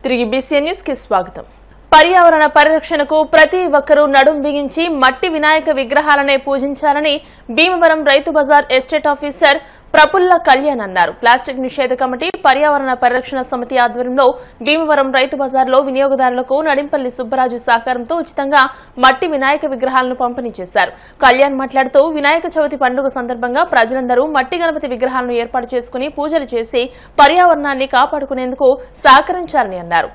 తిరిగి BCN news కి స్వాగతం. పర్యావరణ పరిరక్షణకు ప్రతి ఒక్కరూ నడుం బిగించి మట్టి వినాయక విగ్రహాలనే పూజించాలని భీమవరం రైతు బజార్ ఎస్టేట్ ఆఫీసర్ ప్రపుల్ల కళ్యాణ్ అన్నారు. ప్లాస్టిక్ నిషేధ కమిటీ పర్యావరణ పరిరక్షణ సమితి ఆధ్వర్యంలో భీమవరం రైతు బజార్లో వినియోగదారులకు నడింపల్లి సుబ్బరాజు సహకారంతో ఉచితంగా మట్టి వినాయక విగ్రహాలను పంపిణీ చేశారు. కళ్యాణ్ మాట్లాడుతూ వినాయక చవితి పండుగ సందర్భంగా ప్రజలందరూ మట్టి గణపతి విగ్రహాలను ఏర్పాటు చేసుకుని పూజలు చేసి పర్యావరణాన్ని కాపాడుకునేందుకు సహకరించాలని అన్నారు.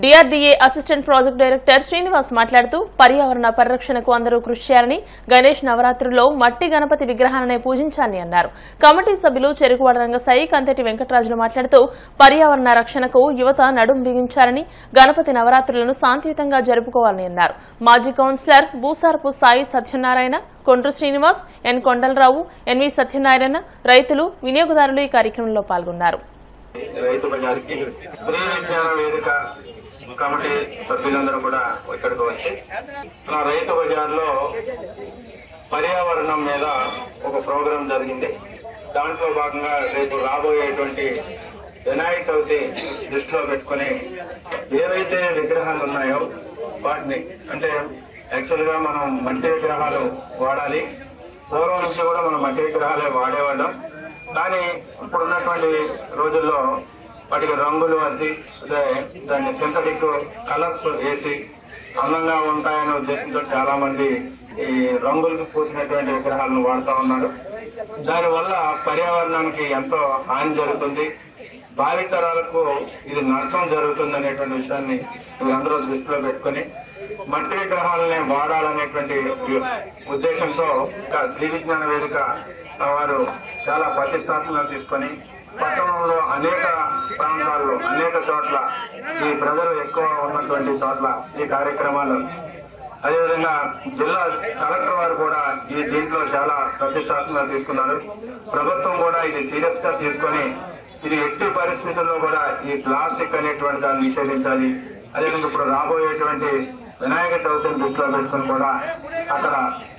DRDA assistant project director Srinivas మాట్లాడుతూ పర్యావరణ పరిరక్షణకు అందరూ కృషి చేయాలని, గణేష్ నవరాత్రుల్లో మట్టి గణపతి విగ్రహాలనే పూజించాలని అన్నారు. కమిటీ సభ్యులు చెరుకువాడ రంగసాయి, కంతటి వెంకటరాజులు మాట్లాడుతూ పర్యావరణ రక్షణకు యువత నడుం బిగించాలని, గణపతి నవరాత్రులను శాంతియుతంగా జరుపుకోవాలని అన్నారు. మాజీ కౌన్సిలర్ బూసారపు సాయి సత్యనారాయణ, కొండ్రు శ్రీనివాస్, ఎన్ కొండలరావు, ఎన్వి సత్యనారాయణ, రైతులు, వినియోగదారులు ఈ కార్యక్రమంలో పాల్గొన్నారు. కమిటీ సభ్యులందరూ కూడా ఇక్కడికి వచ్చి రైతు బజార్లో పర్యావరణం మీద ఒక ప్రోగ్రాం జరిగింది. దాంట్లో భాగంగా రేపు రాబోయేటువంటి వినాయక చవితి దృష్టిలో పెట్టుకుని ఏవైతే విగ్రహాలు ఉన్నాయో వాటిని, అంటే యాక్చువల్ గా మనం మట్టి విగ్రహాలు వాడాలి. పూర్వం నుంచి కూడా మనం మట్టి విగ్రహాలే వాడేవాళ్ళం. కానీ ఇప్పుడున్నటువంటి రోజుల్లో వాటికి రంగులు అద్ది దాన్ని సింథటిక్ కలర్స్ వేసి అందంగా ఉంటాయనే ఉద్దేశంతో చాలా మంది ఈ రంగులకు పూసినటువంటి విగ్రహాలను వాడుతూ ఉన్నారు. దానివల్ల పర్యావరణానికి ఎంతో హాని జరుగుతుంది, భావితరాలకు ఇది నష్టం జరుగుతుంది అనేటువంటి విషయాన్ని వీళ్ళందరూ దృష్టిలో పెట్టుకుని మట్టి విగ్రహాలనే వాడాలనేటువంటి ఉద్దేశంతో శ్రీ విజ్ఞాన వేదిక వారు చాలా ప్రతిష్టాత్మకంగా తీసుకొని పట్టణంలో అనేక ప్రాంతాల్లో అనేక చోట్ల ఈ ప్రజలు ఎక్కువ ఉన్నటువంటి చోట్ల ఈ కార్యక్రమాలు, అదేవిధంగా జిల్లా కలెక్టర్ వారు కూడా ఈ దీంట్లో చాలా ప్రతిష్టాత్మకంగా తీసుకున్నారు. ప్రభుత్వం కూడా ఇది సీరియస్ గా తీసుకొని ఇది ఎట్టి పరిస్థితుల్లో కూడా ఈ ప్లాస్టిక్ అనేటువంటి దాన్ని నిషేధించాలి. అదేవిధంగా ఇప్పుడు రాబోయేటువంటి వినాయక చవితిని దృష్టిలో పెట్టుకుని కూడా అక్కడ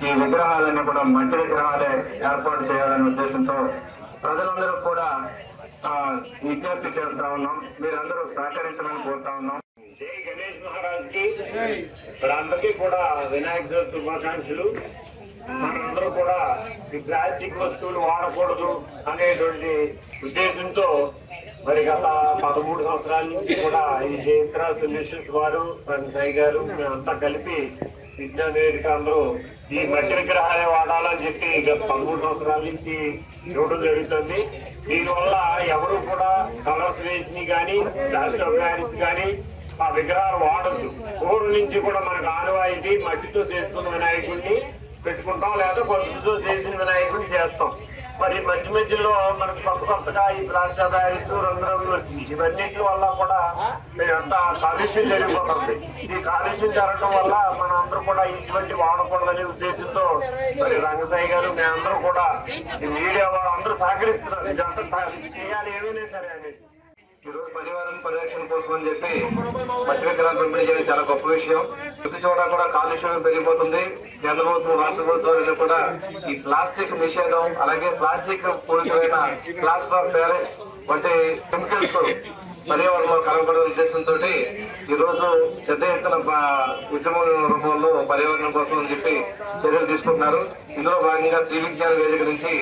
ఈ విగ్రహాలన్నీ కూడా మట్టి విగ్రహాలే ఏర్పాటు చేయాలనే ఉద్దేశంతో ప్రజలందరూ కూడా విజ్ఞప్తి చేస్తా ఉన్నాం. మీరందరూ సహకరించాలని కోరుతా ఉన్నాం. జై గణేష్ మహారాజ్ కి. అందరికీ కూడా వినాయక చవితి శుభాకాంక్షలు. మనందరూ కూడా ఈ ప్లాస్టిక్ వస్తువులు వాడకూడదు అనేటువంటి ఉద్దేశంతో మరి గత 13 సంవత్సరాల నుంచి కూడా ఈ జయంత్ర సొల్యూషన్స్ వారు, సాయి గారు, మేమంతా కలిపి విజ్ఞాన వేదిక అందరూ ఈ మట్టి విగ్రహాలే వాడాలని చెప్పి గత 13 సంవత్సరాల నుంచి ఇవ్వడం జరుగుతుంది. దీనివల్ల ఎవరు కూడా కలర్స్ వేసి కానీ ప్లాస్టిక్ బ్యానర్స్ కానీ ఆ విగ్రహాలు వాడద్దు. పూర్వం నుంచి కూడా మనకు ఆనవాయితీ మట్టితో చేసుకున్న వినాయకుడిని పెట్టుకుంటాం, లేదా పసుపుతో చేసిన వినాయకుడిని చేస్తాం. మరి మధ్య మధ్యలో మనకు కొత్తగా ఈ ప్లాస్టిక్ బ్యానర్స్, రంగురంగులు వచ్చింది. ఇవన్నిటి వల్ల కూడా అంతా కాలుష్యం జరిగిపోతుంది. ఈ కాలుష్యం జరగడం వల్ల మనం అందరూ కూడా ఇటువంటి వాడకూడదనే ఉద్దేశంతో మరి రంగసాయి గారు, మేమందరూ కూడా ఈ మీడియా వాళ్ళు అందరూ సహకరిస్తున్నారు. ఇదంతా చేయాలి ఏమైనా సరే అని. ఈరోజు పర్యావరణ పరిరక్షణ కోసం అని చెప్పి మట్టి విగ్రహాలు పంపిణీ చేయడం చాలా గొప్ప విషయం. ప్రతి చోట కూడా కాలుష్యం పెరిగిపోతుంది. కేంద్ర ప్రభుత్వం, రాష్ట్ర ప్రభుత్వాలు కూడా ఈ ప్లాస్టిక్ నిషేధం, అలాగే ప్లాస్టిక్ పూరితమైన ప్లాస్టర్ ఆఫ్ ప్యారిస్ వంటి కెమికల్స్ పర్యావరణంలో కలగబడే ఉద్దేశంతో ఈ రోజు పెద్ద ఎత్తున ఉద్యమ రూపంలో పర్యావరణం కోసం అని చెప్పి చర్యలు తీసుకుంటున్నారు. ఇందులో భాగంగా శ్రీ విజ్ఞాన వేదిక నుంచి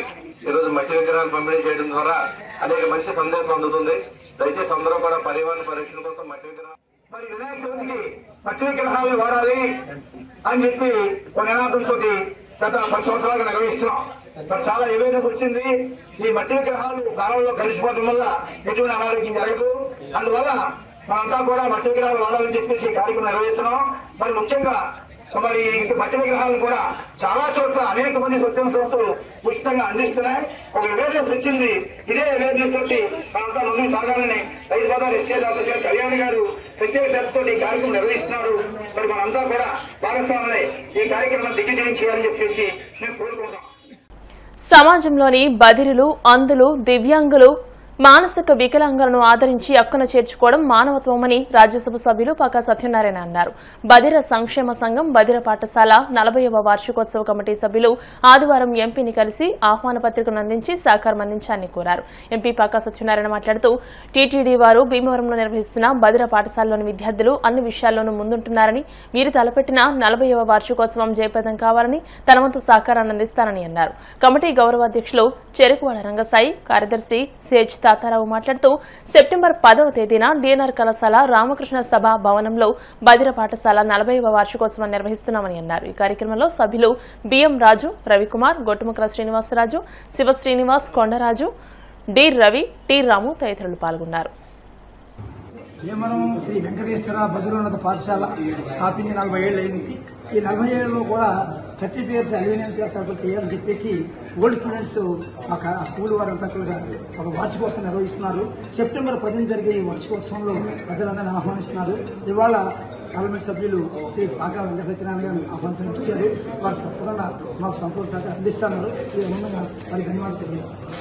ఈ రోజు మట్టి విగ్రహాలు పంపిణీ చేయడం ద్వారా అనేక మంచి సందేశం అందుతుంది. దయచేసి అందరూ కూడా పర్యావరణ పరిరక్షణ కోసం మట్టి విగ్రహాలు, మరి వినాయక చవితికి మట్టి విగ్రహాలు వాడాలి అని చెప్పి ఒక నినాదంతో గత 10 సంవత్సరాలుగా నిర్వహిస్తున్నాం. చాలా అవేర్నెస్ వచ్చింది. ఈ మట్టి విగ్రహాలు కాలంలో కలిసిపోవడం వల్ల ఎటువంటి అనారోగ్యం జరగదు. అందువల్ల మనంతా కూడా మట్టి విగ్రహాలు వాడాలని చెప్పేసి కార్యక్రమం నిర్వహిస్తున్నాం. మరి ముఖ్యంగా మరి మట్టి విగ్రహాలను కూడా చాలా చోట్ల అనేక మంది స్వచ్ఛంద సంస్థలు ఉచితంగా అందిస్తున్నాయి. ఒక అవేర్నెస్ వచ్చింది. ఇదే అవేర్నెస్ తోటి మనంతా ముందుకు సాగాలని రైతు బజార్ ఎస్టేట్ ఆఫీసర్ కళ్యాణ్ గారు ప్రత్యేక శ్రద్ధతో ఈ కార్యక్రమం నిర్వహిస్తున్నారు. మరి మనంతా కూడా భాగస్వాములై ఈ కార్యక్రమం దిగ్విజయం చేయాలని చెప్పేసి మేము కోరుకుంటాం. సమాజంలోని బదిరులు, అంధులు, దివ్యాంగులు, మానసిక వికలాంగులను ఆదరించి హక్కున చేర్చుకోవడం మానవత్వమని రాజ్యసభ సభ్యులు పాకా సత్యనారాయణ అన్నారు. బదిర సంక్షేమ సంఘం బదిర పాఠశాల 40వ వార్షికోత్సవ కమిటీ సభ్యులు ఆదివారం ఎంపీని కలిసి ఆహ్వాన పత్రికను అందించి సహకారం అందించాలని కోరారు. ఎంపీ పాకా సత్యనారాయణ మాట్లాడుతూ టీటీడీ వారు భీమవరంలో నిర్వహిస్తున్న బదిర పాఠశాలలోని విద్యార్థులు అన్ని విషయాల్లోనూ ముందుంటున్నారని, వీరు తలపెట్టిన 40వ వార్షికోత్సవం జయప్రదం కావాలని తన వంతు సహకారాన్ని అందిస్తానని అన్నారు. కమిటీ గౌరవాధ్యక్షులు చెరుకువాడ రంగసాయి, కార్యదర్శి సేజ్ తాతారావు మాట్లాడుతూ సెప్టెంబర్ 10వ తేదీన డిఎన్ఆర్ కళాశాల రామకృష్ణ సభా భవనంలో బదిర పాఠశాల 40వ వార్షికోత్సవం నిర్వహిస్తున్నామని అన్నారు. ఈ కార్యక్రమంలో సభ్యులు బిఎం రాజు, రవికుమార్, గొట్టుముకల శ్రీనివాసరాజు, శివ శ్రీనివాస్, కొండరాజు, డి రవి, టి రాము తదితరులు పాల్గొన్నారు. భీమవరం శ్రీ వెంకటేశ్వర బదిరోన్నత పాఠశాల స్థాపించి 40 ఏళ్ళు అయింది. ఈ 40 ఏళ్లలో కూడా 30 years అల్యూమినియం సర్కిల్ చేయాలని చెప్పేసి ఓల్డ్ స్టూడెంట్స్ ఆ స్కూల్ వారంతా కూడా ఒక వార్షికోత్సవం నిర్వహిస్తున్నారు. సెప్టెంబర్ 10న జరిగే ఈ వార్షికోత్సవంలో ప్రజలందరినీ ఆహ్వానిస్తున్నారు. ఇవాళ పార్లమెంట్ సభ్యులు శ్రీ పాకా వెంకట సత్యనారాయణ గారిని ఆహ్వానం ఇచ్చారు. వారు తప్పకుండా మాకు సంపూర్ణ సహకారం అందిస్తున్నారు. ఈ విధంగా వారికి ధన్యవాదాలు తెలియజేస్తున్నారు.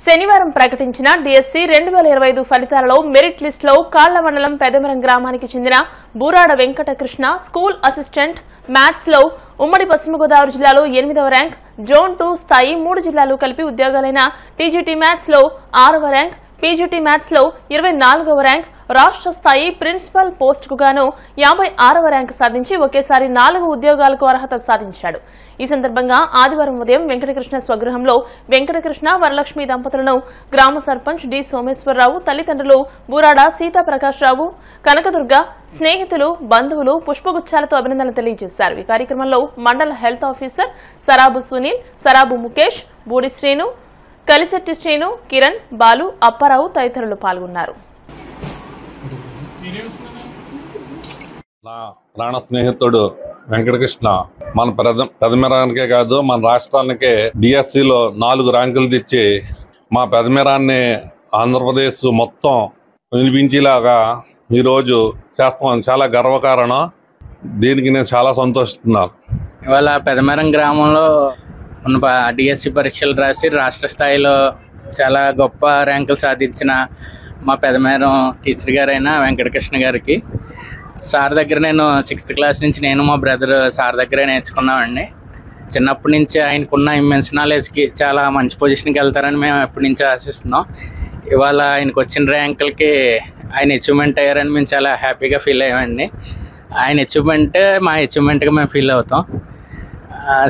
శనివారం ప్రకటించిన డిఎస్సి 2025 ఫలితాలలో మెరిట్ లిస్టులో కాళ్ల మండలం పెదమరం గ్రామానికి చెందిన Burada Venkatakrishna school assistant maths లో ఉమ్మడి పశ్చిమ గోదావరి జిల్లాలో 8వ ర్యాంక్, జోన్ 2 స్థాయి 3 జిల్లాలు కలిపి ఉద్యోగాలైన టీజీటీ మ్యాథ్స్ లో 6వ ర్యాంక్, పీజీటీ మ్యాథ్స్ లో 24వ ర్యాంక్, రాష్ట్ర స్థాయి ప్రిన్సిపల్ పోస్టుకు గాను 56వ ర్యాంకు సాధించి ఒకేసారి 4 ఉద్యోగాలకు అర్హత సాధించాడు. ఈ సందర్భంగా ఆదివారం ఉదయం వెంకటకృష్ణ స్వగృహంలో వెంకటకృష్ణ వరలక్ష్మి దంపతులను గ్రామ సర్పంచ్ డి సోమేశ్వరరావు, తల్లిదండ్రులు బూరాడ సీతాప్రకాశ్రావు, కనకదుర్గ, స్నేహితులు, బంధువులు పుష్పగుచ్చాలతో అభినందనలు తెలియజేశారు. ఈ కార్యక్రమంలో మండల హెల్త్ ఆఫీసర్ సరాబు సునీల్, సరాబు ముఖేష్, బూడి శ్రీను, కలిశెట్టి శ్రీను, కిరణ్, బాలు, అప్పారావు తదితరులు పాల్గొన్నారు. నా ప్రాణ స్నేహితుడు వెంకటకృష్ణ మన పెదమెరానికే కాదు మన రాష్ట్రానికే డిఎస్సిలో 4 ర్యాంకులు తెచ్చి మా పెదమెరాన్ని ఆంధ్రప్రదేశ్ మొత్తం వినిపించేలాగా ఈరోజు చేస్తాం. చాలా గర్వకారణం. దీనికి నేను చాలా సంతోషిస్తున్నాను. ఇవాళ పెదమెరం గ్రామంలో ఉన్న డిఎస్సి పరీక్షలు రాసి రాష్ట్ర స్థాయిలో చాలా గొప్ప ర్యాంకులు సాధించిన మా పెదమేరం టీచర్ గారైన వెంకటకృష్ణ గారికి సార్ దగ్గర నేను 6th క్లాస్ నుంచి నేను మా బ్రదర్ సార్ దగ్గరే నేర్చుకున్నామండి. చిన్నప్పటి నుంచి ఆయనకున్న ఇమ్మెన్స్ నాలెడ్జ్కి చాలా మంచి పొజిషన్కి వెళ్తారని మేము ఎప్పటి నుంచి ఆశిస్తున్నాం. ఇవాళ ఆయనకు వచ్చిన ర్యాంకులకి ఆయన అచీవ్మెంట్ అయ్యారని మేము చాలా హ్యాపీగా ఫీల్ అయ్యామండి. ఆయన అచీవ్మెంట్ మా అచీవ్మెంట్గా మేము ఫీల్ అవుతాం.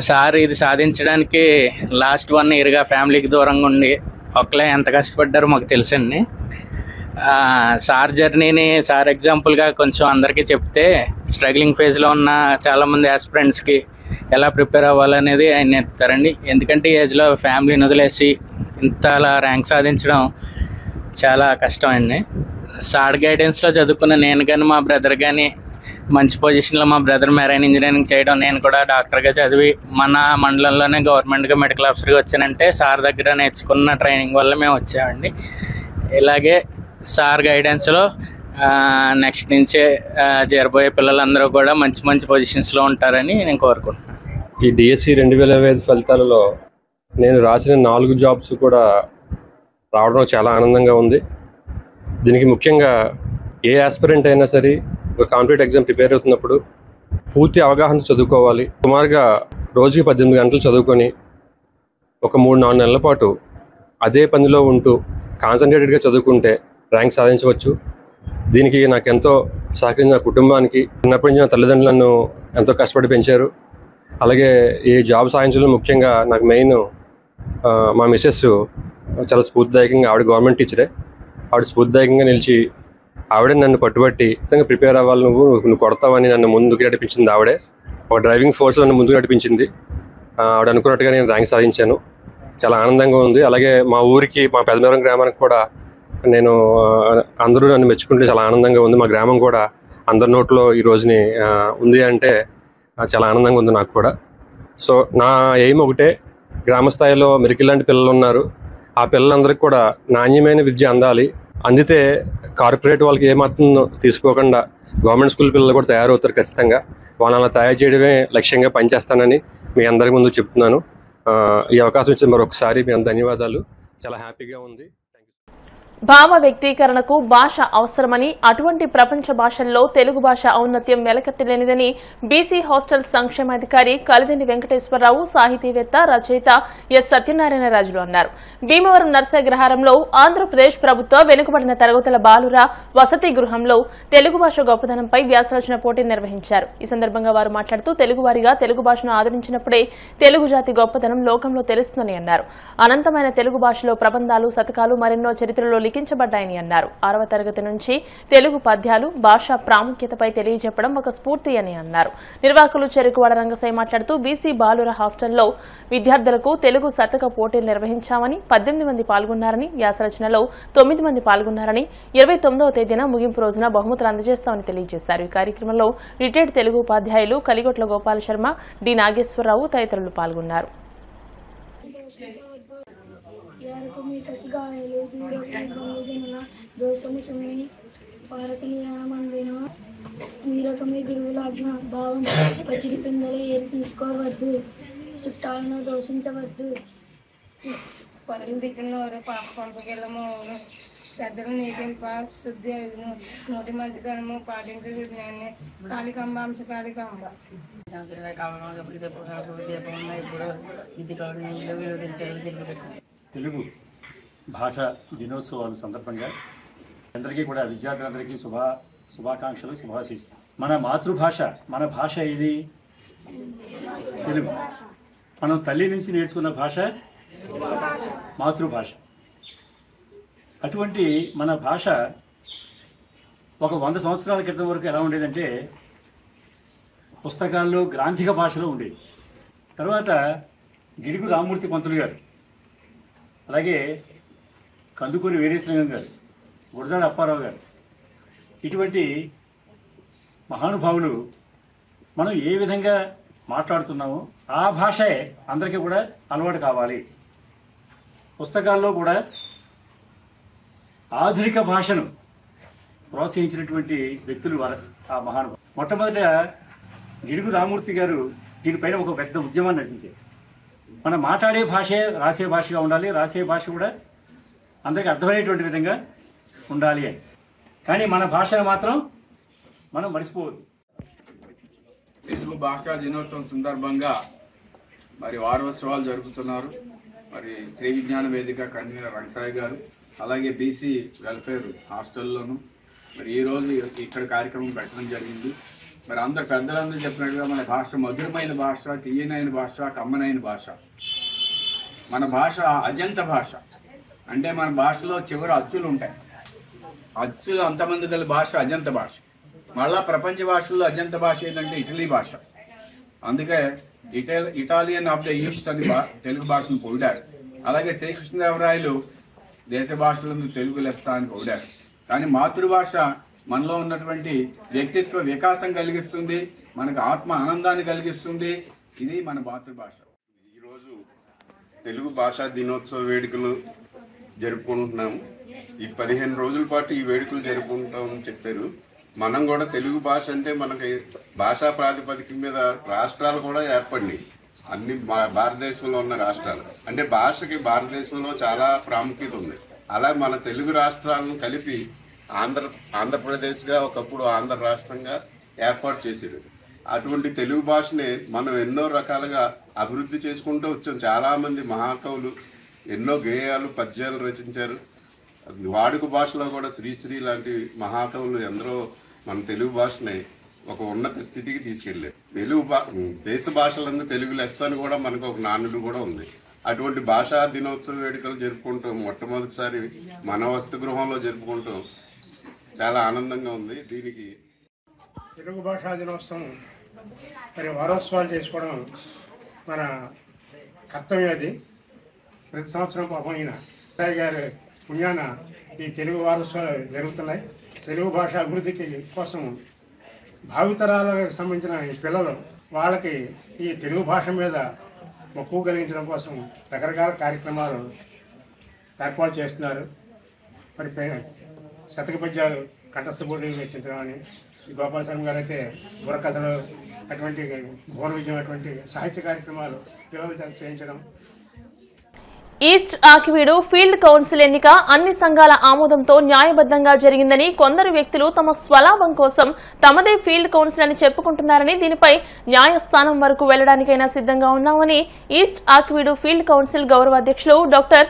సార్ ఇది సాధించడానికి లాస్ట్ 1 yearగా ఫ్యామిలీకి దూరంగా ఉండి ఒక్కలే ఎంత కష్టపడ్డారో మాకు తెలుసండి. సార్ జర్నీని సార్ ఎగ్జాంపుల్గా కొంచెం అందరికీ చెప్తే స్ట్రగ్లింగ్ ఫేజ్లో ఉన్న చాలామంది ఆస్పిరెంట్స్కి ఎలా ప్రిపేర్ అవ్వాలనేది ఆయన నేర్పుతారండి. ఎందుకంటే ఈ ఏజ్లో ఫ్యామిలీని వదిలేసి ఇంతలా ర్యాంక్ సాధించడం చాలా కష్టం అండి. సార్ గైడెన్స్లో చదువుకున్న నేను కానీ మా బ్రదర్ కానీ మంచి పొజిషన్లో మా బ్రదర్ మెరైన్ ఇంజనీరింగ్ చేయడం, నేను కూడా డాక్టర్గా చదివి మన మండలంలోనే గవర్నమెంట్గా మెడికల్ ఆఫీసర్గా వచ్చానంటే సార్ దగ్గర నేర్చుకున్న ట్రైనింగ్ వల్ల మేము వచ్చామండి. ఇలాగే సార్ గైడెన్స్లో నెక్స్ట్ నుంచే చేరబోయే పిల్లలందరూ కూడా మంచి మంచి పొజిషన్స్లో ఉంటారని నేను కోరుకుంటున్నాను. ఈ డిఎస్సి 2025 ఫలితాలలో నేను రాసిన 4 జాబ్స్ కూడా రావడం చాలా ఆనందంగా ఉంది. దీనికి ముఖ్యంగా ఏ ఆస్పిరెంట్ అయినా సరే ఒక కాంపిటేటివ్ ఎగ్జామ్ ప్రిపేర్ అవుతున్నప్పుడు పూర్తి అవగాహన చదువుకోవాలి. సుమారుగా రోజుకి 18 గంటలు చదువుకొని ఒక 3-4 నెలల పాటు అదే పనిలో ఉంటూ కాన్సన్ట్రేటెడ్గా చదువుకుంటే ర్యాంక్ సాధించవచ్చు. దీనికి నాకు ఎంతో సహకరించిన కుటుంబానికి, చిన్నప్పటి నుంచి నా తల్లిదండ్రులు నన్ను ఎంతో కష్టపడి పెంచారు. అలాగే ఈ జాబ్ సాధించడంలో ముఖ్యంగా నాకు మెయిన్ మా మిస్సెస్ చాలా స్ఫూర్తిదాయకంగా, ఆవిడ గవర్నమెంట్ టీచరే, ఆవిడ స్ఫూర్తిదాయకంగా నిలిచి ఆవిడే నన్ను పట్టుబట్టి ఖచ్చితంగా ప్రిపేర్ అవ్వాలి, నువ్వు కొడతావని నన్ను ముందుకు నడిపించింది ఆవిడే. ఒక డ్రైవింగ్ ఫోర్స్లో నన్ను ముందుకు నడిపించింది. ఆవిడ అనుకున్నట్టుగా నేను ర్యాంక్ సాధించాను. చాలా ఆనందంగా ఉంది. అలాగే మా ఊరికి, మా పెదమేరం గ్రామానికి కూడా నేను అందరూ నన్ను మెచ్చుకుంటే చాలా ఆనందంగా ఉంది. మా గ్రామం కూడా అందరి నోట్లో ఈ రోజుని ఉంది అంటే చాలా ఆనందంగా ఉంది నాకు కూడా. సో నా ఎయిమ్ ఒకటే, గ్రామ స్థాయిలో మెరికల్ లాంటి పిల్లలు ఉన్నారు, ఆ పిల్లలందరికీ కూడా నాణ్యమైన విద్య అందాలి. అందితే కార్పొరేట్ వాళ్ళకి ఏమాత్రం తీసుకోకుండా గవర్నమెంట్ స్కూల్ పిల్లలు కూడా తయారవుతారు. ఖచ్చితంగా వాళ్ళని అలా తయారు చేయడమే లక్ష్యంగా పనిచేస్తానని మీ అందరి ముందు చెప్తున్నాను. ఈ అవకాశం ఇచ్చిన మరొకసారి మీ అందరి ధన్యవాదాలు. చాలా హ్యాపీగా ఉంది. భావ వ్యక్తీకరణకు భాష అవసరమని, అటువంటి ప్రపంచ భాషల్లో తెలుగు భాష ఔన్నత్యం వెలకట్టలేనిదని బీసీ హాస్టల్ సంక్షేమాధికారి కలిదిండి వెంకటేశ్వరరావు, సాహితీవేత్త, రచయిత ఎస్ సత్యనారాయణరాజులు అన్నారు. భీమవరం నర్సాగ్రహారంలో ఆంధ్రప్రదేశ్ ప్రభుత్వ వెనుకబడిన తరగతుల బాలుర వసతి గృహంలో తెలుగు భాష గొప్పదనంపై వ్యాసరచన పోటీ నిర్వహించారు. ఈ సందర్భంగా వారు మాట్లాడుతూ తెలుగువారిగా తెలుగు భాషను ఆదరించినప్పుడే తెలుగు జాతి గొప్పదనం లోకంలో తెలుస్తుందని అన్నారు. అనంతమైన తెలుగు భాషలో ప్రబంధాలు, శతకాలు, మరెన్నో చరిత్రలో లిఖించబడ్డాయని అన్నారు. 6వ తరగతి నుంచి తెలుగు పద్యాలు, భాషా ప్రాముఖ్యతపై తెలియజెప్పడం ఒక స్ఫూర్తి అని అన్నారు. నిర్వాహకులు చెరుకువాడ రంగసాయి మాట్లాడుతూ బీసీ బాలుర హాస్టల్లో విద్యార్థులకు తెలుగు శతక పోటీలు నిర్వహించామని, 18 మంది పాల్గొన్నారని, వ్యాసరచనలో 9 మంది పాల్గొన్నారని, 29వ తేదీన ముగింపు రోజున బహుమతులు అందజేస్తామని తెలియజేశారు. ఈ కార్యక్రమంలో రిటైర్డ్ తెలుగు ఉపాధ్యాయులు కలిగొట్ల గోపాల శర్మ, డి నాగేశ్వరరావు తదితరులు పాల్గొన్నారు. यारकमी कसगा एलो दूरो गंगे जनना दोसము సుమి భారతీయరామన్వేన నీరకమే గురువులాజ్ఞ భావం పసిరి పిందలే ఏరి తీసుకోవద్దు, చుట్టాలను దోషించవద్దు, పరులు తిట్టినవారు పాప పంపగలము, పెద్దలు నీటింప శుద్ధి అదును, నోటి మంచితనము పాటించు విజ్ఞాన్ని కాళికంబాంశ కాళికంబ తెలుగు భాష దినోత్సవాల సందర్భంగా అందరికీ కూడా విద్యార్థులందరికీ శుభాకాంక్షలు, శుభాశీస్సులు. మన మాతృభాష, మన భాష ఇది తెలుగు. మనం తల్లి నుంచి నేర్చుకున్న భాష మాతృభాష. అటువంటి మన భాష ఒక 100 సంవత్సరాల క్రితం వరకు ఎలా ఉండేదంటే పుస్తకాల్లో గ్రాంథిక భాషలో ఉండేది. తర్వాత గిడుగు రామ్మూర్తి పంతులు గారు, అలాగే కందుకూరి వీరేశలింగం గారు, గురజాడ అప్పారావు గారు, ఇటువంటి మహానుభావులు మనం ఏ విధంగా మాట్లాడుతున్నామో ఆ భాషే అందరికీ కూడా అలవాటు కావాలి. పుస్తకాల్లో కూడా ఆధునిక భాషను ప్రోత్సహించినటువంటి వ్యక్తులు ఆ మహానుభావులు. మొట్టమొదట గిడుగు రామ్మూర్తి గారు దీనిపైన ఒక పెద్ద ఉద్యమాన్ని నడిపించారు. మనం మాట్లాడే భాషే రాసే భాషగా ఉండాలి, రాసే భాష కూడా అందరికీ అర్థమయ్యేటువంటి విధంగా ఉండాలి అని. కానీ మన భాషను మాత్రం మనం మర్చిపోవద్దు. తెలుగు భాషా దినోత్సవం సందర్భంగా మరి వారోత్సవాలు జరుపుతున్నారు. మరి శ్రీ విజ్ఞాన వేదిక కన్వీనర్ రంగసాయి గారు, అలాగే బీసీ వెల్ఫేర్ హాస్టల్లోను మరి ఈరోజు ఇక్కడ కార్యక్రమం పెట్టడం జరిగింది. మరి అందరు పెద్దలందరూ చెప్పినట్టుగా మన భాష మధురమైన భాష, తీయనైన భాష, కమ్మనైన భాష. మన భాష అజంత భాష. అంటే మన భాషలో చివరి అచ్చులు ఉంటాయి. అచ్చులు అంతమంది గల భాష అజంత భాష. మళ్ళా ప్రపంచ భాషల్లో అజంత భాష ఏంటంటే ఇటలీ భాష. అందుకే ఇటాలియన్ ఆఫ్ ద ఈస్ట్ అని తెలుగు భాషను పొగిడారు. అలాగే శ్రీకృష్ణదేవరాయలు దేశ భాషలందు తెలుగు లెస్స అని పొగిడారు. కానీ మాతృభాష మనలో ఉన్నటువంటి వ్యక్తిత్వ వికాసం కలిగిస్తుంది, మనకు ఆత్మ ఆనందాన్ని కలిగిస్తుంది. ఇది మన మాతృభాష. ఈరోజు తెలుగు భాషా దినోత్సవ వేడుకలు జరుపుకుంటున్నాము. ఈ 15 రోజుల పాటు ఈ వేడుకలు జరుపుకుంటామని చెప్పారు. మనం కూడా తెలుగు భాష అంటే మనకి భాషా ప్రాతిపదిక మీద రాష్ట్రాలు కూడా ఏర్పడినాయి. అన్ని భారతదేశంలో ఉన్న రాష్ట్రాలు అంటే భాషకి భారతదేశంలో చాలా ప్రాముఖ్యత ఉంది. అలా మన తెలుగు రాష్ట్రాలను కలిపి ఆంధ్రప్రదేశ్గా ఒకప్పుడు ఆంధ్ర రాష్ట్రంగా ఏర్పాటు చేశారు. అటువంటి తెలుగు భాషని మనం ఎన్నో రకాలుగా అభివృద్ధి చేసుకుంటూ వచ్చాం. చాలామంది మహాకవులు ఎన్నో గేయాలు, పద్యాలు రచించారు. వాడుక భాషలో కూడా శ్రీశ్రీ లాంటి మహాకవులు ఎందరో మన తెలుగు భాషని ఒక ఉన్నత స్థితికి తీసుకెళ్లారు. దేశ భాషలందు తెలుగు లెస్స అని కూడా మనకు ఒక నానుడు కూడా ఉంది. అటువంటి భాషా దినోత్సవ వేడుకలు జరుపుకుంటాం. మొట్టమొదటిసారి మన వసతి గృహంలో జరుపుకుంటాం. చాలా ఆనందంగా ఉంది. దీనికి తెలుగు భాషా దినోత్సవం మరి వారోత్సవాలు చేసుకోవడం మన కర్తవ్యం. అది ప్రతి సంవత్సరం పాపం ఈయన సాయి గారి పుణ్యాన ఈ తెలుగు వారోత్సవాలు జరుగుతున్నాయి. తెలుగు భాష అభివృద్ధికి కోసం భావితరాలకు సంబంధించిన ఈ పిల్లలు వాళ్ళకి ఈ తెలుగు భాష మీద మక్కువ కలిగించడం కోసం రకరకాల కార్యక్రమాలు ఏర్పాటు చేస్తున్నారు. మరి శతక పద్యాలు కంఠస్థ పోటీలు పెట్టించడం అని, గోపాల శర్మ గారు అయితే బుర్రకథలు అటువంటి భువన విజయం అటువంటి సాహిత్య కార్యక్రమాలు పిల్లలు చేయించడం. ఈస్ట్ ఆకివీడు ఫీల్డ్ కౌన్సిల్ ఎన్నిక అన్ని సంఘాల ఆమోదంతో న్యాయబద్దంగా జరిగిందని కొందరు వ్యక్తులు తమ స్వలాభం కోసం తమదే ఫీల్డ్ కౌన్సిల్ అని చెప్పుకుంటున్నారని దీనిపై న్యాయస్థానం వరకు వెళ్లడానికైనా సిద్ధంగా ఉన్నామని ఈస్ట్ ఆకివీడు ఫీల్డ్ కౌన్సిల్ గౌరవ అధ్యక్షులు డాక్టర్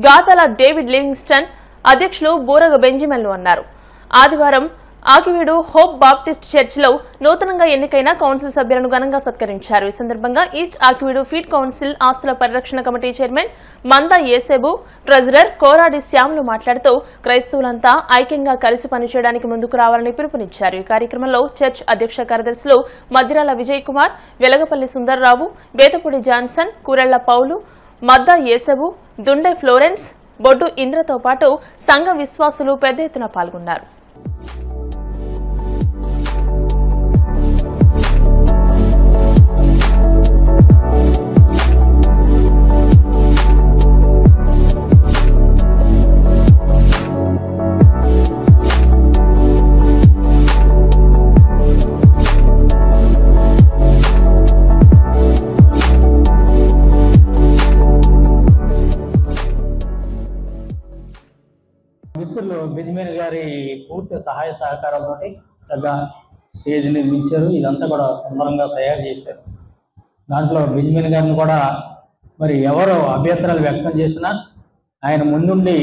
గాతల డేవిడ్ లివింగ్స్టన్, అధ్యక్షులు బూరగ బెంజమిన్లు అన్నారు. ఆదివారం ఆకివీడు హోప్ బాప్టిస్ట్ చర్చిలో నూతనంగా ఎన్నికైన కౌన్సిల్ సభ్యులను ఘనంగా సత్కరించారు. ఈ సందర్భంగా ఈస్ట్ ఆకివీడు ఫీల్డ్ కౌన్సిల్ ఆస్తుల పరిరక్షణ కమిటీ చైర్మన్ మందా ఏసేబు, ట్రెజరర్ కోరాడి శ్యాములు మాట్లాడుతూ క్రైస్తవులంతా ఐక్యంగా కలిసి పనిచేయడానికి ముందుకు రావాలని పిలుపునిచ్చారు. ఈ కార్యక్రమంలో చర్చ్ అధ్యక్ష కార్యదర్శులు మద్దిరాల విజయ్ కుమార్, వెలగపల్లి సుందర్రావు, బేతపూడి జాన్సన్, కూరెళ్ల పౌలు, మద్దా ఏసేబు, దుండే ఫ్లోరెన్స్, బొడ్డు ఇంద్రతో పాటు సంఘ విశ్వాసులు పెద్ద ఎత్తున పాల్గొన్నారు. మిత్రులు బెంజమిన్ గారి పూర్తి సహాయ సహకారాలతో పెద్ద స్టేజ్ నిర్మించారు. ఇదంతా కూడా సుందరంగా తయారు చేశారు. దాంట్లో బెంజమిన్ గారిని కూడా మరి ఎవరో అభ్యంతరాలు వ్యక్తం చేసినా ఆయన ముందుండి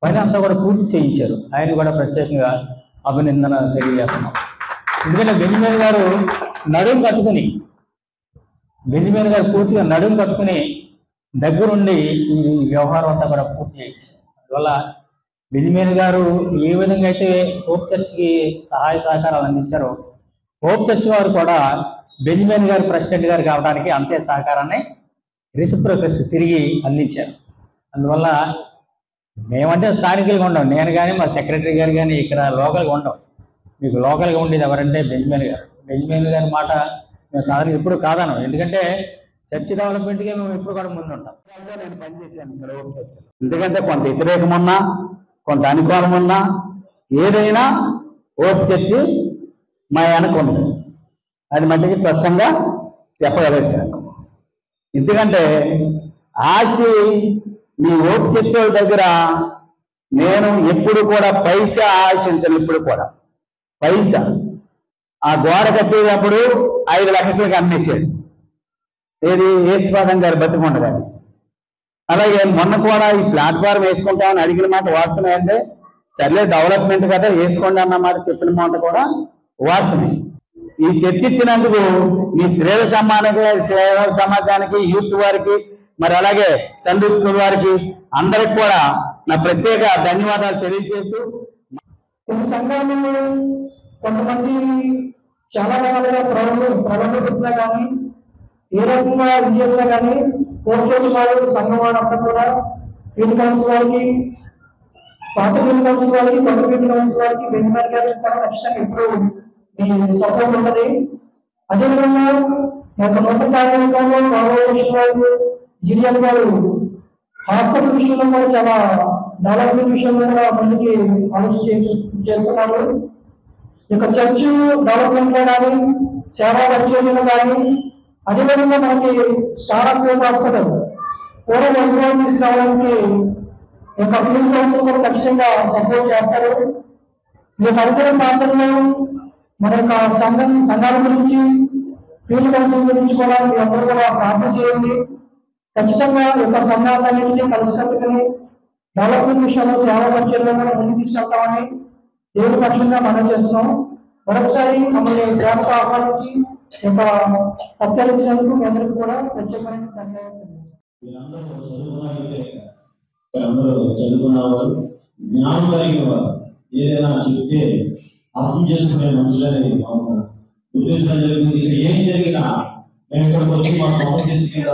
పని అంతా కూడా పూర్తి చేయించారు. ఆయన కూడా ప్రత్యేకంగా అభినందన తెలియజేస్తున్నాం. ఎందుకంటే బెంజమిన్ గారు పూర్తిగా నడుం కట్టుకుని దగ్గరుండి ఈ వ్యవహారం అంతా కూడా పూర్తి చేయించారు. అందువల్ల బెంజమిన్ గారు ఏ విధంగా అయితే హోప్ చర్చ్కి సహాయ సహకారాలు అందించారో హోప్ చర్చ్ వారు కూడా బెంజమిన్ గారు ప్రెసిడెంట్ గారు కావడానికి అంతే సహకారాన్ని రిసిప్రోకస్ తిరిగి అందించారు. అందువల్ల మేమంటే స్థానికులుగా ఉండం, నేను కానీ మా సెక్రటరీ గారు కానీ ఇక్కడ లోకల్గా ఉండం. మీకు లోకల్గా ఉండేది ఎవరంటే బెంజమిన్ గారు. బెంజమిన్ గారి మాట మేము సాధారణ ఎప్పుడు కాదనం, ఎందుకంటే చర్చ్ డెవలప్మెంట్గా మేము ఎప్పుడు కూడా ముందు ఉంటాం. నేను పనిచేశాను ఇక్కడ హోప్ చర్చ్. ఎందుకంటే కొంత వ్యతిరేకం ఉన్నా కొంత అనుకూలం ఉన్నా ఏదైనా హోప్ చర్చ్ మా వెనక ఉంది, అది మట్టికి స్పష్టంగా చెప్పగలుగుతాను. ఎందుకంటే ఆస్తి మీ హోప్ చర్చ్ వాళ్ళ దగ్గర నేను ఎప్పుడు కూడా పైసా ఆశించను. ఇప్పుడు కూడా పైసా ఆ గోడ కట్టేటప్పుడు 5 లక్షలకి అమ్మేసాడు, ఏది యేసుపాదం గారు బతికొండగా. అలాగే మొన్న కూడా ఈ ప్లాట్ఫారం వేసుకుంటామని అడిగిన మాట వాస్తవమే. అంటే సర్లే డెవలప్మెంట్ కదా వేసుకోండి అన్న మాట చెప్పిన మాట కూడా వాస్తవమే. ఈ చర్చ ఇచ్చినందుకు మీ శ్రేయ సమాజానికి యూత్ వారికి మరి అలాగే సండే స్కూల్ వారికి అందరికి కూడా నా ప్రత్యేక ధన్యవాదాలు తెలియజేస్తూ, కొన్ని సంఘాలలో కొంతమంది చాలా రకాలుగా ప్రబలుతున్నా కానీ ఏ రకంగా ఇది చేసినా కానీ హోప్ చర్చ్ వాళ్ళు సంఘం వారంతా కూడా ఫీల్డ్ కౌన్సిల్ వారికి, పాత ఫీల్డ్ కౌన్సిల్ వారికి, కొత్త ఫీల్డ్ కౌన్సిల్ వారికి బెంజమిన్ గారికి కూడా ఖచ్చితంగా ఇప్పుడు మీ సపోర్ట్ ఉన్నది. అదేవిధంగా నాకు నూతన కార్యక్రమంలో గౌరవ జిడిఎల్ గారు హాస్పిటల్ విషయంలో కూడా చాలా డెవలప్మెంట్ విషయంలో కూడా ముందుకి ఆలోచన చేస్తున్నారు. ఇక చర్చ్ డెవలప్మెంట్ లో కానీ సేవా పరిచయంలో కానీ అదేవిధంగా మనకి స్టార్ ఆఫ్ హోప్ హాస్పిటల్ పూర్వ వైభవం తీసుకురావడానికి యొక్క ఫీల్డ్ కౌన్సిల్ కూడా ఖచ్చితంగా సపోర్ట్ చేస్తారు. మీ పరికర ప్రాంతంలో మన యొక్క సంఘాల గురించి ఫీల్డ్ కౌన్సిల్ గురించి కూడా మీ అందరూ కూడా ప్రార్థన చేయండి. ఖచ్చితంగా ఈ యొక్క సంఘాలన్నింటినీ కలిసికట్టుకుని డెవలప్మెంట్ విషయంలో సేవా పరిచయంలో కూడా ముందుకు తీసుకెళ్తామని దేవుడి పక్షంగా మనం చేస్తున్నాం. మరొకసారి మమ్మల్ని ప్రేమతో ఆహ్వానించి యొక్క సత్యాలు ఇచ్చినందుకు మీ అందరికీ కూడా ప్రత్యేకమైన ధన్యవాదాలు. చదువుకున్నవారు, జ్ఞానం కలిగిన వారు, ఏదైనా చెప్తే అర్థం చేసుకునే మనుషులని గుర్తించడం జరిగింది. ఇక్కడ ఏం జరిగినా మేము ఇక్కడికి వచ్చి మా సమస్య కింద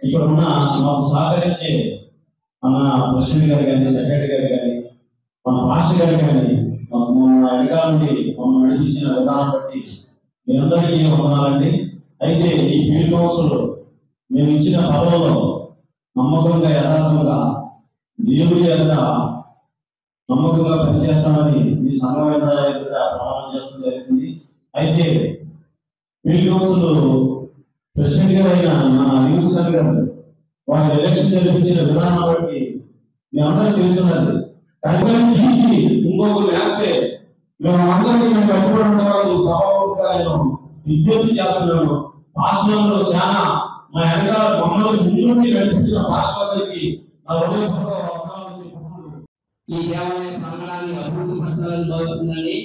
ఇక్కడ ఉన్న మాకు సహకరించే మన ప్రెసిడెంట్ గారు కానీ, సెక్రటరీ గారు కానీ, మన మాస్టర్ గారు కానీ మాకు వెనకాల నుండి మమ్మల్ని నడిపించిన విధానం బట్టి మీ అందరికీ వందనాలండి. అయితే ఈ ఫీల్డ్ కౌన్సిల్ మేము ఇచ్చిన పదవుల్లో నమ్మకంగా యథార్థంగా దేవుడి యొక్క నమ్మకంగా పనిచేస్తామని మీ సంఘం ప్రమాణం చేస్తూ జరిగింది. అయితే ఫీల్డ్ కౌన్సిల్ ప్రెసిడెంట్ గారు అయిన మన లివింగ్స్టన్ గారు వారి ఎలక్షన్ జరిపించిన విధానం బట్టి మీ అందరూ తెలుసున్నది. తీసి ఇంకొకరు వేస్తే మేము అందరికీ మేము కట్టుబడి ఉంటామని సభాముఖంగా నేను విజ్ఞప్తి చేస్తున్నాను. భాషణంలో చాలా మా వెనకాల మమ్మల్ని ముందుండి నడిపించిన భాషలకి నా హృదయపూర్వక వందనాలు చెప్పుకుంటూ ఈ దేవాలయ ప్రాంగణాన్ని అభివృద్ధి పరచాలని కోరుతుందని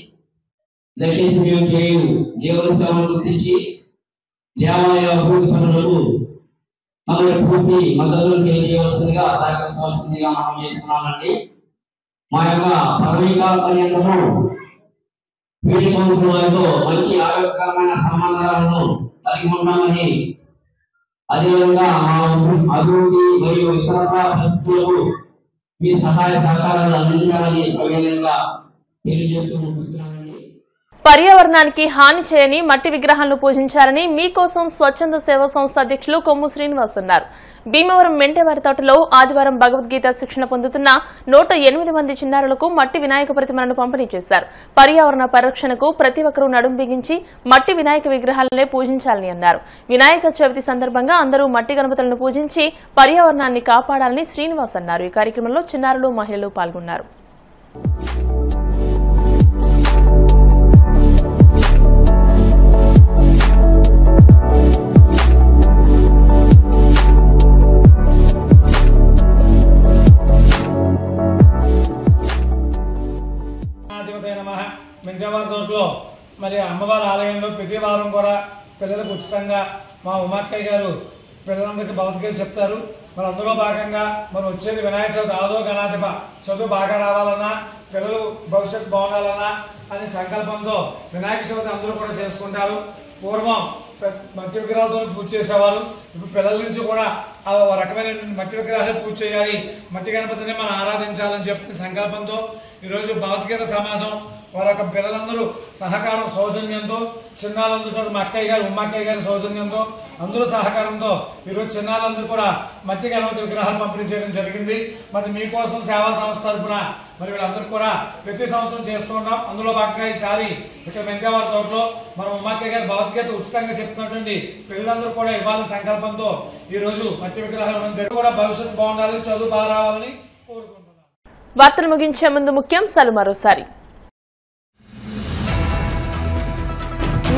దయచేసి మేము చేయు దేవుని సేవను గుర్తించి దేవాలయ అభివృద్ధి పనులకు తమను పూర్తి మద్దతులు తెలియజేయవలసిందిగా సహకరించవలసిందిగా మనం చేస్తున్నామండి. మా యొక్క పదవీకాల పర్యంతము వీటి వారితో మంచి ఆరోగ్యకరమైన సంబంధాలను కలిగి ఉన్నామని, అదేవిధంగా మా అభివృద్ధి మరియు ఇతర పరిస్థితులకు మీ సహాయ సహకారాలు అందించాలని సవినయంగా తెలియజేస్తూ ముగిస్తున్నామండి. పర్యావరణానికి హాని చేయని మట్టి విగ్రహాలను పూజించాలని మీకోసం స్వచ్ఛంద సేవా సంస్థ అధ్యక్షులు కొమ్ము శ్రీనివాస్ అన్నారు. భీమవరం మెంటేవారి తోటలో ఆదివారం భగవద్గీత శిక్షణ పొందుతున్న 108 మంది చిన్నారులకు మట్టి వినాయక ప్రతిమలను పంపిణీ చేశారు. పర్యావరణ పరిరక్షణకు ప్రతి ఒక్కరూ నడుం బిగించి మట్టి వినాయక విగ్రహాలనే పూజించాలని అన్నారు. వినాయక చవితి సందర్భంగా అందరూ మట్టి గణపతులను పూజించి పర్యావరణాన్ని కాపాడాలని శ్రీనివాస్ అన్నారు. ఈ కార్యక్రమంలో చిన్నారులు, మహిళలు పాల్గొన్నారు. మెంటేవారి తోటలో మరి అమ్మవారి ఆలయంలో ప్రతి వారం కూడా పిల్లలకు ఉచితంగా మా ఉమాక్కయ్య గారు పిల్లలందరికీ భగవద్గీత చెప్తారు. మరి అందులో భాగంగా మరి వచ్చేది వినాయక చవితి ఆదో గణాధిప చదువు బాగా రావాలన్నా, పిల్లలు భవిష్యత్తు బాగుండాలన్నా అనే సంకల్పంతో వినాయక చవితి అందరూ కూడా చేసుకుంటారు. పూర్వం మట్టి విగ్రహాలతో పూజ చేసేవారు. ఇప్పుడు పిల్లల నుంచి కూడా ఆ రకమైన మట్టి విగ్రహాలు పూజ చేయాలి, మట్టి గణపతిని మనం ఆరాధించాలని చెప్పిన సంకల్పంతో ఈరోజు భగవద్గీత సమాజం వారి యొక్క పిల్లలందరూ సహకారం సౌజన్యంతో, చిన్నాలందరూ చోట మా అక్కయ్య గారు ఉమ్మక్కయ్య గారి సౌజన్యంతో అందరూ సహకారంతో ఈరోజు చిన్నాలందరూ కూడా మట్టి గణపతి విగ్రహాలు పంపిణీ చేయడం జరిగింది. మరి మీకోసం సేవా సంస్థ తరఫున మరి వీళ్ళందరూ కూడా ప్రతి సంవత్సరం చేస్తూ ఉంటాం. అందులో భాగంగా ఈసారి ఇక్కడ మెంటేవారి తోటలో మనం ఉమ్మక్కయ్య గారి భగవద్గీత ఉచితంగా చెప్తున్నటువంటి పిల్లలందరూ కూడా ఇవ్వాలని సంకల్పంతో ఈ రోజు మట్టి విగ్రహాలు కూడా భవిష్యత్తు బాగుండాలని, చదువు బాగా రావాలని కోరుకుంటున్నాం. వార్తలు ముగించే ముందు ముఖ్యాంశాలు మరోసారి.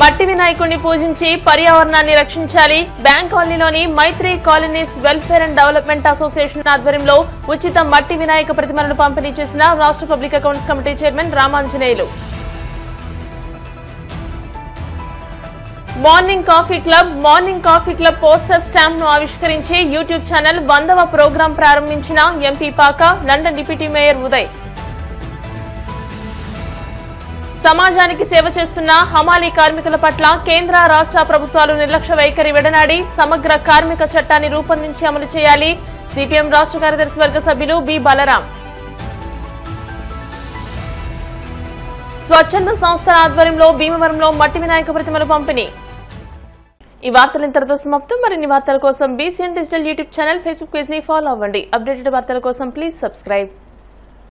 మట్టి వినాయకుడిని పూజించి పర్యావరణాన్ని రక్షించాలి. బ్యాంక్ కాలనీలోని Maitri colonies welfare and development association ఆధ్వర్యంలో ఉచిత మట్టి వినాయక ప్రతిమలను పంపిణీ చేసిన రాష్ట్ర public accounts committee chairman Ramanjaneyulu. Morning coffee club poster stamp ను ఆవిష్కరించి యూట్యూబ్ ఛానల్ 100వ ప్రోగ్రాం ప్రారంభించిన MP Paka, London deputy mayor Uday. సమాజానికి సేవ చేస్తున్న హమాలీ కార్మికుల పట్ల కేంద్ర రాష్ట్ర ప్రభుత్వాలు నిర్లక్ష్య వైఖరి విడనాడి సమగ్ర కార్మిక చట్టాన్ని రూపొందించి అమలు చేయాలి. సిపిఎం రాష్ట్ర కార్యదర్శి వర్గ సభ్యులు బి బలరాం. స్వచ్ఛంద సంస్థల ఆధ్వర్యంలో భీమవరంలో మట్టి వినాయక ప్రతిమల పంపిణీ. ఈ వార్తలు ఇంతటితో సమాప్తం. మరిన్ని వార్తల కోసం BCN digital YouTube channel, Facebook page ని ఫాలో అవ్వండి. అప్డేటెడ్ వార్తల కోసం ప్లీజ్ సబ్స్క్రైబ్.